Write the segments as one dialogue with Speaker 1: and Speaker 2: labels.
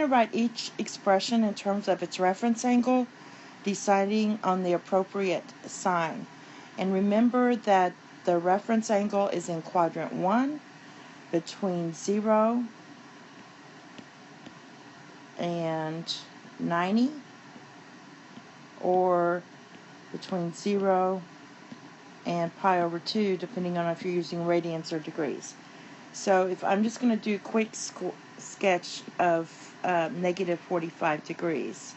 Speaker 1: write each expression in terms of its reference angle, deciding on the appropriate sign. And remember that the reference angle is in quadrant 1 between 0 and 90, or between 0 and pi over 2, depending on if you're using radians or degrees. So if I'm just going to do a quick sketch of negative 45 degrees.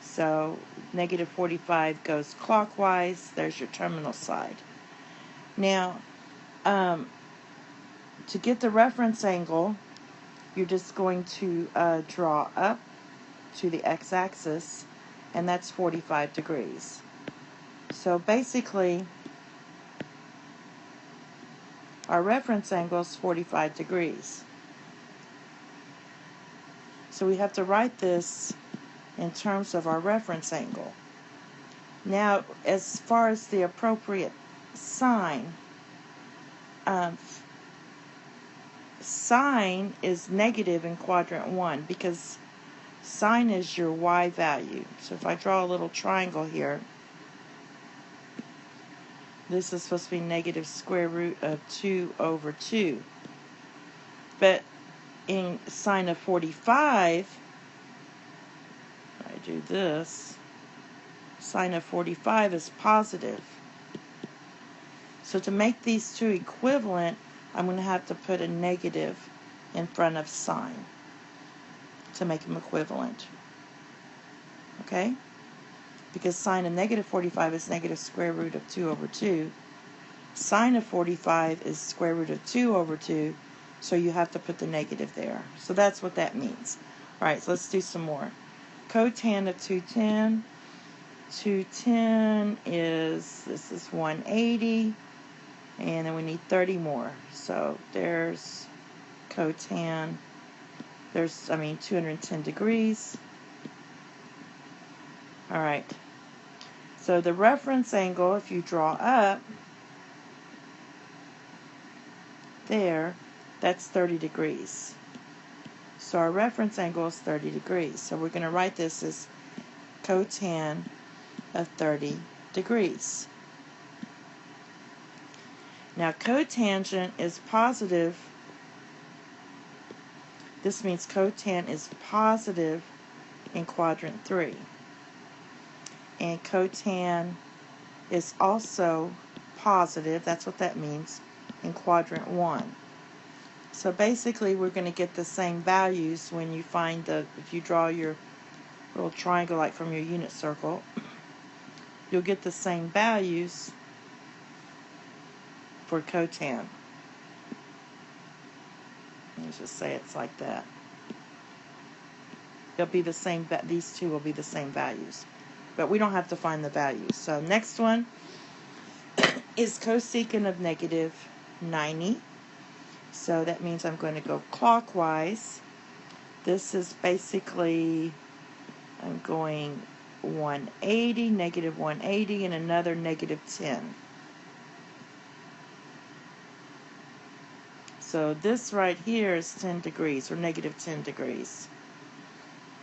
Speaker 1: So negative 45 goes clockwise. There's your terminal side. Now, to get the reference angle, you're just going to draw up to the x-axis, and that's 45 degrees. So basically, our reference angle is 45 degrees. So we have to write this in terms of our reference angle. Now, as far as the appropriate sign, sine is negative in quadrant 1 because sine is your y value. So if I draw a little triangle here, this is supposed to be negative square root of 2 over 2. But in sine of 45, I do this, sine of 45 is positive. So to make these two equivalent, I'm going to have to put a negative in front of sine to make them equivalent. Okay? Because sine of negative 45 is negative square root of 2 over 2. Sine of 45 is square root of 2 over 2, so you have to put the negative there. So that's what that means. All right, so let's do some more. Cotan of 210. 210 is, this is 180, and then we need 30 more. So there's cotan, there's, 210 degrees. All right, so the reference angle, if you draw up there, that's 30 degrees. So our reference angle is 30 degrees. So we're going to write this as cotan of 30 degrees. Now cotangent is positive. This means cotan is positive in quadrant 3. And cotan is also positive, that's what that means, in quadrant 1. So basically we're going to get the same values when you find if you draw your little triangle like from your unit circle, you'll get the same values for cotan. Let's just say it's like that. They'll be the same, these two will be the same values. But we don't have to find the values. So next one is cosecant of negative 90. So that means I'm going to go clockwise. This is basically, I'm going 180, negative 180, and another negative 10. So this right here is 10 degrees, or negative 10 degrees.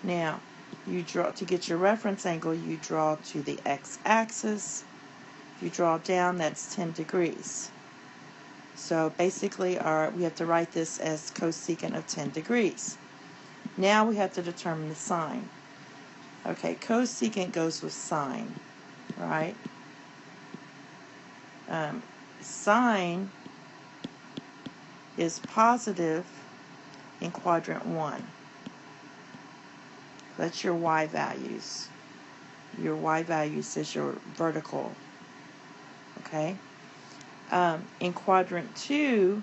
Speaker 1: Now, you draw, to get your reference angle, you draw to the x-axis. If you draw down, that's 10 degrees. So basically, we have to write this as cosecant of 10 degrees. Now we have to determine the sign. Okay, cosecant goes with sine, right? Sine is positive in quadrant 1. That's your y values. Your y values is your vertical. Okay? In quadrant 2,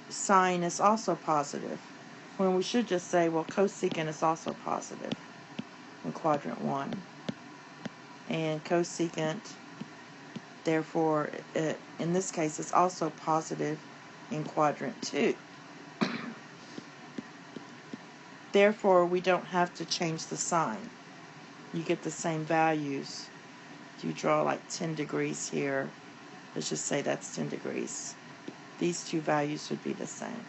Speaker 1: sine is also positive. When we should just say, well, cosecant is also positive in quadrant 1. And cosecant, therefore, in this case, is also positive in quadrant 2. Therefore, we don't have to change the sign. You get the same values. If you draw like 10 degrees here, let's just say that's 10 degrees. These two values would be the same.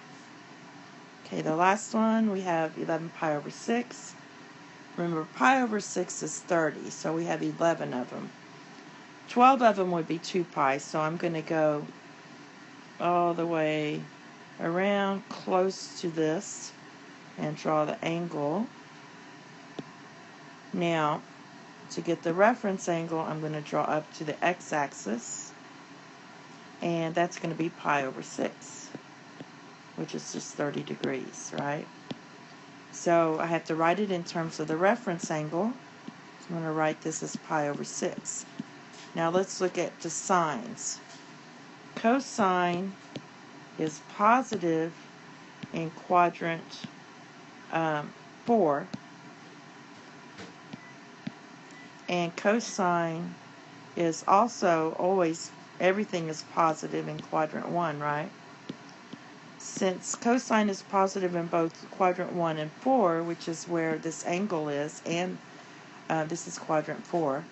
Speaker 1: Okay, the last one, we have 11 pi over 6. Remember, pi over 6 is 30, so we have 11 of them. 12 of them would be 2 pi, so I'm going to go all the way around close to this and draw the angle. Now, to get the reference angle, I'm going to draw up to the x-axis, and that's going to be pi over 6, which is just 30 degrees, right? So I have to write it in terms of the reference angle. So I'm going to write this as pi over 6. Now let's look at the sines. Cosine is positive in quadrant 4, and cosine is also always, everything is positive in quadrant 1, right? Since cosine is positive in both quadrant 1 and 4, which is where this angle is, and this is quadrant 4,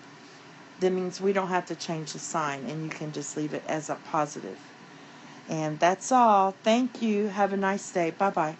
Speaker 1: that means we don't have to change the sign, and you can just leave it as a positive. And that's all. Thank you. Have a nice day. Bye-bye.